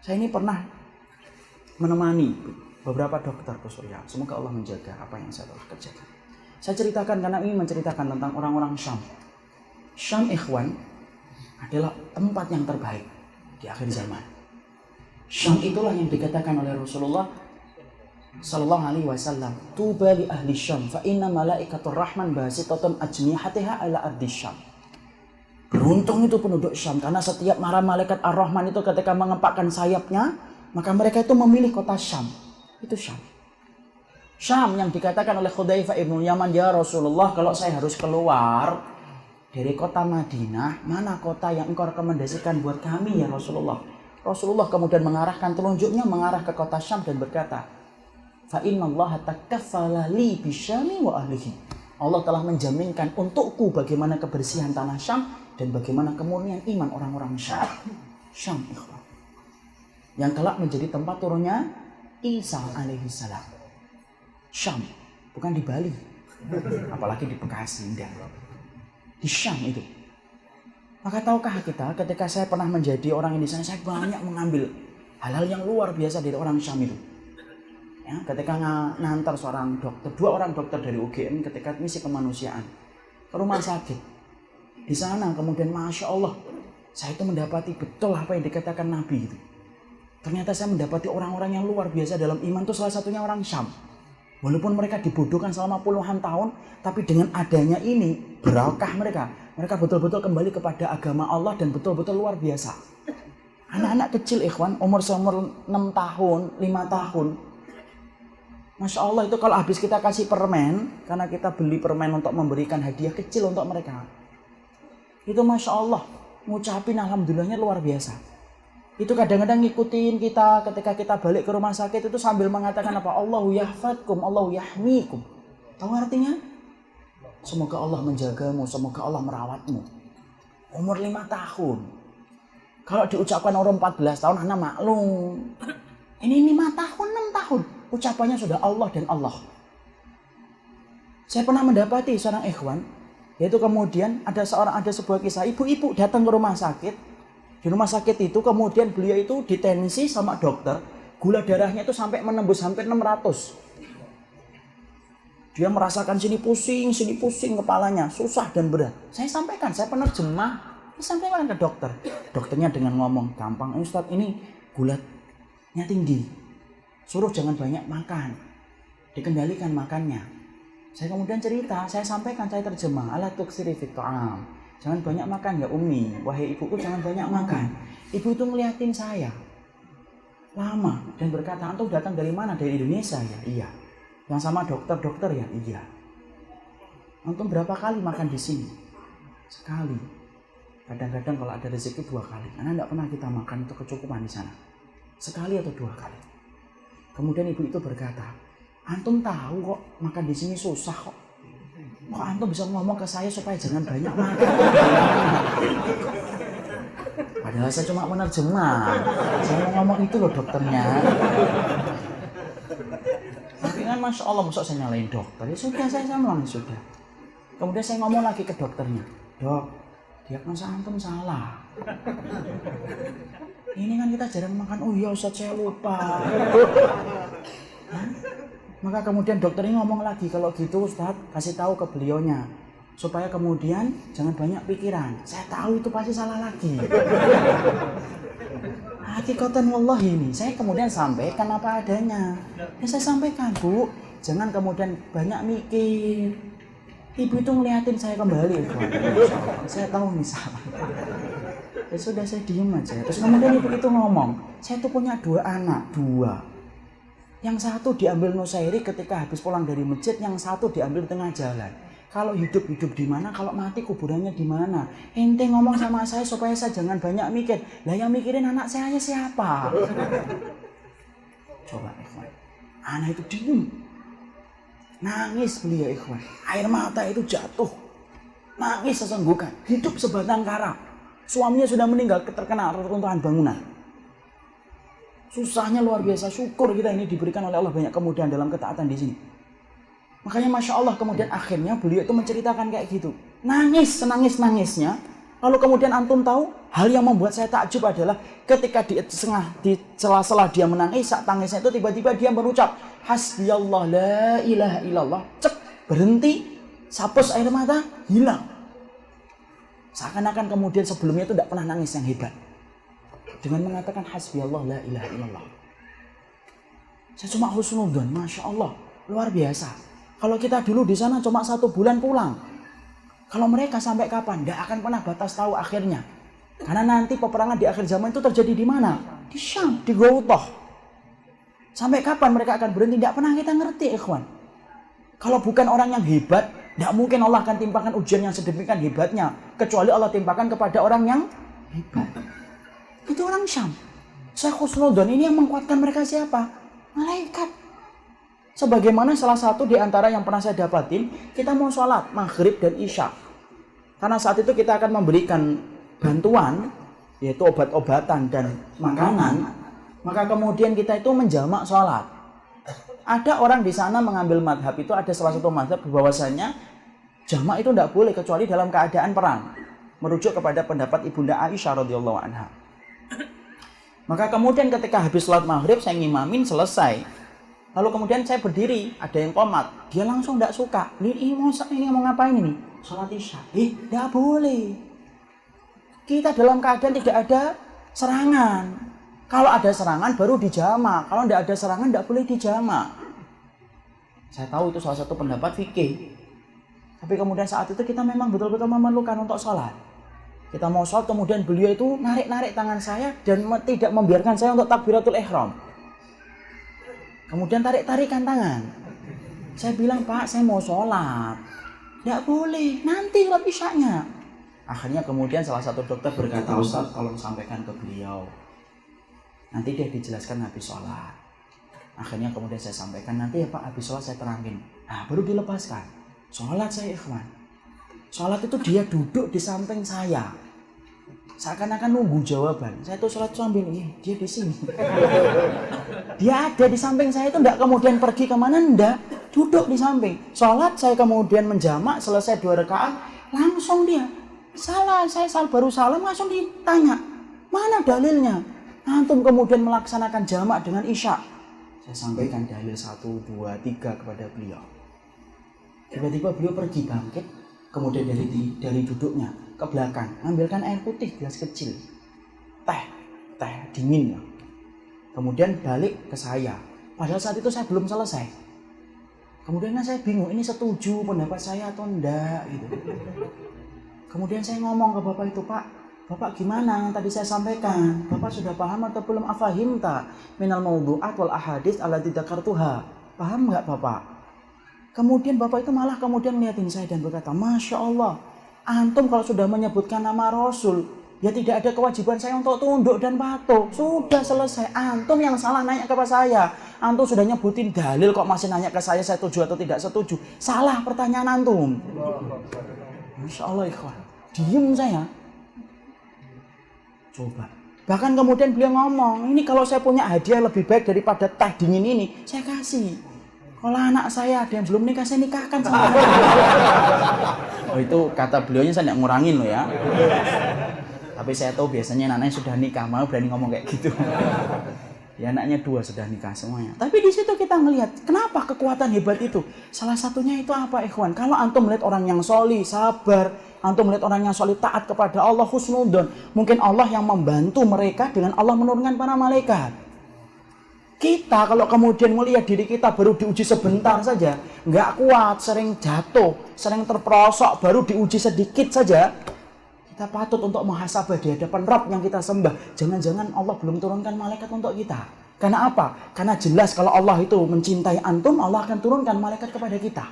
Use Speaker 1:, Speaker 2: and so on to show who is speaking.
Speaker 1: Saya ini pernah menemani beberapa dokter ke Suriah. Semoga Allah menjaga apa yang saya telah kerjakan. Saya ceritakan karena ini menceritakan tentang orang-orang Syam. Syam, ikhwan, adalah tempat yang terbaik di akhir zaman. Syam itulah yang dikatakan oleh Rasulullah sallallahu alaihi wasallam, tuba li ahli Syam fa inna malaikatur rahman basitatun ajnihatiha ala ardi Syam. Beruntung itu penduduk Syam, karena setiap para malaikat Ar-Rahman itu ketika mengepakkan sayapnya, maka mereka itu memilih kota Syam. Itu Syam. Syam yang dikatakan oleh Hudzaifah ibnu Yaman, ya Rasulullah, kalau saya harus keluar dari kota Madinah, mana kota yang engkau rekomendasikan buat kami ya Rasulullah? Rasulullah kemudian mengarahkan telunjuknya mengarah ke kota Syam dan berkata, fa innallaha takaffala li bisyami wa ahlihi. Allah telah menjaminkan untukku bagaimana kebersihan tanah Syam dan bagaimana kemurnian iman orang-orang Syam. Syam, ikhwan, yang kelak menjadi tempat turunnya Isa alaihi salam. Syam, bukan di Bali, apalagi di Bekasi, enggak. Di Syam itu. Maka tahukah kita, ketika saya pernah menjadi orang di sana, saya banyak mengambil hal-hal yang luar biasa dari orang Syam itu. Ya, ketika ngantar seorang dokter, 2 orang dokter dari UGM ketika misi kemanusiaan ke rumah sakit. Di sana kemudian Masya Allah, saya itu mendapati betul apa yang dikatakan Nabi itu. Ternyata saya mendapati orang-orang yang luar biasa dalam iman itu, salah satunya orang Syam. Walaupun mereka dibodohkan selama puluhan tahun, tapi dengan adanya ini, berakah mereka. Mereka betul-betul kembali kepada agama Allah dan betul-betul luar biasa. Anak-anak kecil, ikhwan, umur 6 tahun, 5 tahun. Masya Allah, itu kalau habis kita kasih permen, karena kita beli permen untuk memberikan hadiah kecil untuk mereka. Itu Masya Allah, ngucapin alhamdulillahnya luar biasa. Itu kadang-kadang ngikutin kita ketika kita balik ke rumah sakit itu sambil mengatakan apa? Allahu yahfadkum, Allahu yahmikum. Tahu artinya? Semoga Allah menjagamu, semoga Allah merawatmu. Umur 5 tahun. Kalau diucapkan umur 14 tahun, anak maklum. Ini 5 tahun, 6 tahun. Ucapannya sudah Allah dan Allah. Saya pernah mendapati seorang ikhwan, yaitu kemudian ada sebuah kisah, ibu-ibu datang ke rumah sakit. Di rumah sakit itu kemudian beliau itu ditensi sama dokter, gula darahnya itu sampai menembus hampir 600. Dia merasakan sini pusing kepalanya, susah dan berat. Saya sampaikan, saya penerjemah, saya sampaikan ke dokter. Dokternya dengan ngomong gampang, Ustaz, ini gulanya tinggi, suruh jangan banyak makan, dikendalikan makannya. Saya kemudian cerita, saya sampaikan, saya terjemah, ala tuksiri fit ta'am. Jangan banyak makan ya Umi, wahai ibuku, jangan banyak makan. Ibu itu ngeliatin saya lama dan berkata, antum datang dari mana? Dari Indonesia ya? Iya. Yang sama dokter ya? Iya. Antum berapa kali makan di sini? Sekali. Kadang-kadang kalau ada rezeki 2 kali. Karena tidak pernah kita makan itu kecukupan di sana. Sekali atau 2 kali. Kemudian ibu itu berkata, antum tahu kok makan di sini susah kok. Kok antum bisa ngomong ke saya supaya jangan banyak makan? Padahal saya cuma menerjemah. Saya mau ngomong itu loh dokternya. Tapi kan Masya Allah, masa saya nyalain dokter? Ya sudah, saya bilang sudah. Kemudian saya ngomong lagi ke dokternya. Dok, diagnosa antum salah. Ini kan kita jarang makan. Oh iya Ustaz, saya lupa. Maka kemudian dokter ini ngomong lagi, kalau gitu Ustaz kasih tahu ke beliaunya supaya kemudian jangan banyak pikiran. Saya tahu itu pasti salah lagi. Hakikatan wallahi ini, saya kemudian sampaikan apa adanya. Ya saya sampaikan, Bu, jangan kemudian banyak mikir. Ibu itu ngeliatin saya kembali, saya tahu nih salah. Ya sudah, saya diem aja. Terus kemudian ibu itu ngomong, saya tuh punya 2 anak, 2. Yang satu diambil Nusairi ketika habis pulang dari masjid, yang satu diambil di tengah jalan. Kalau hidup di mana, kalau mati kuburannya di mana? Ente ngomong sama saya supaya saya jangan banyak mikir. Lah yang mikirin anak saya siapa? Coba ikhwan. Anak itu diem. Nangis beliau ikhwan. Air mata itu jatuh. Nangis sesenggukan. Hidup sebatang kara. Suaminya sudah meninggal terkena reruntuhan bangunan. Susahnya luar biasa. Syukur kita ini diberikan oleh Allah banyak kemudahan dalam ketaatan di sini. Makanya Masya Allah kemudian akhirnya beliau itu menceritakan kayak gitu. Nangis, senangis-nangisnya. Lalu kemudian antum tahu, hal yang membuat saya takjub adalah ketika di sela-sela dia menangis, saat tangisnya itu tiba-tiba dia berucap, hasbiyallah la ilaha illallah. Cep, berhenti, sapus air mata, hilang. Seakan-akan kemudian sebelumnya itu tidak pernah nangis yang hebat. Dengan mengatakan hasbiyallah la ilaha illallah. Saya cuma husnudzon, Masya Allah, luar biasa. Kalau kita dulu di sana cuma 1 bulan pulang. Kalau mereka sampai kapan? Tidak akan pernah batas tahu akhirnya. Karena nanti peperangan di akhir zaman itu terjadi di mana? Di Syam, di Ghawthah. Sampai kapan mereka akan berhenti? Tidak pernah kita ngerti, ikhwan. Kalau bukan orang yang hebat, tidak mungkin Allah akan timpakan ujian yang sedemikian hebatnya. Kecuali Allah timpakan kepada orang yang hebat. Itu orang Syam. Syekh Husnudzon ini yang menguatkan mereka siapa? Malaikat. Sebagaimana salah satu di antara yang pernah saya dapatin, kita mau sholat maghrib dan isya. Karena saat itu kita akan memberikan bantuan, yaitu obat-obatan dan makanan. Maka kemudian kita itu menjamak sholat. Ada orang di sana mengambil madhab itu, ada salah satu madhab bahwasanya jamak itu tidak boleh kecuali dalam keadaan perang. Merujuk kepada pendapat Ibunda Aisyah radhiyallahu anha. Maka kemudian ketika habis sholat maghrib, saya ngimamin selesai. Lalu kemudian saya berdiri, ada yang komat. Dia langsung tidak suka. Ini mau ngapain ini? Sholat isya. Tidak boleh. Kita dalam keadaan tidak ada serangan. Kalau ada serangan baru dijamak. Kalau tidak ada serangan tidak boleh dijamak. Saya tahu itu salah satu pendapat fikih. Tapi kemudian saat itu kita memang betul-betul memerlukan untuk sholat. Kita mau sholat, kemudian beliau itu narik-narik tangan saya dan tidak membiarkan saya untuk takbiratul ihram. Kemudian tarik-tarikan tangan. Saya bilang, Pak, saya mau sholat. Tidak boleh, nanti sholat isyanya. Akhirnya kemudian salah satu dokter berkata, Ustaz, tolong sampaikan ke beliau. Nanti dia dijelaskan habis sholat. Akhirnya kemudian saya sampaikan, nanti ya Pak, habis sholat saya terangin. Nah, baru dilepaskan. Sholat saya, ikhwan. Sholat itu dia duduk di samping saya. Seakan-akan nunggu jawaban. Saya tuh sholat sambil, dia di sini. Dia ada di samping saya itu, enggak kemudian pergi kemana, enggak. Duduk di samping. Sholat saya kemudian menjamak, selesai 2 rakaat, langsung dia. Saya baru salam, langsung ditanya. Mana dalilnya? Antum kemudian melaksanakan jamak dengan isya. Saya sampaikan dalil 1, 2, 3 kepada beliau. Tiba-tiba beliau pergi bangkit, kemudian dari duduknya ke belakang, ambilkan air putih gelas kecil, teh dingin lah. Kemudian balik ke saya. Padahal saat itu saya belum selesai. Kemudian saya bingung, ini setuju pendapat saya atau enggak gitu. Kemudian saya ngomong ke bapak itu, Pak, bapak gimana yang tadi saya sampaikan? Bapak sudah paham atau belum? Afahimta minal mawdu'at wal ahadits allati dzakartuha. Paham enggak bapak? Kemudian bapak itu malah kemudian ngeliatin saya dan berkata, Masya Allah, antum kalau sudah menyebutkan nama Rasul, ya tidak ada kewajiban saya untuk tunduk dan patuh. Sudah selesai. Antum yang salah nanya kepada saya. Antum sudah nyebutin dalil kok masih nanya ke saya setuju atau tidak setuju. Salah pertanyaan antum. Masya Allah, ikhwan. Diem saya. Coba. Bahkan kemudian beliau ngomong, ini kalau saya punya hadiah lebih baik daripada teh dingin ini, saya kasih. Kalau anak saya ada yang belum nikah, saya nikahkan sama dia. Oh, itu kata beliaunya saya tidak ngurangin loh ya. Tapi saya tahu biasanya anaknya sudah nikah, mau berani ngomong kayak gitu. Ya anaknya 2 sudah nikah semuanya. Tapi di situ kita melihat kenapa kekuatan hebat itu. Salah satunya itu apa, ikhwan? Kalau antum melihat orang yang sholih, sabar, antum melihat orang yang sholih taat kepada Allah, husnudzon, mungkin Allah yang membantu mereka dengan Allah menurunkan para malaikat. Kita kalau kemudian melihat diri kita baru diuji sebentar saja, nggak kuat, sering jatuh, sering terperosok, baru diuji sedikit saja, kita patut untuk muhasabah di hadapan Rabb yang kita sembah. Jangan-jangan Allah belum turunkan malaikat untuk kita. Karena apa? Karena jelas kalau Allah itu mencintai antum, Allah akan turunkan malaikat kepada kita.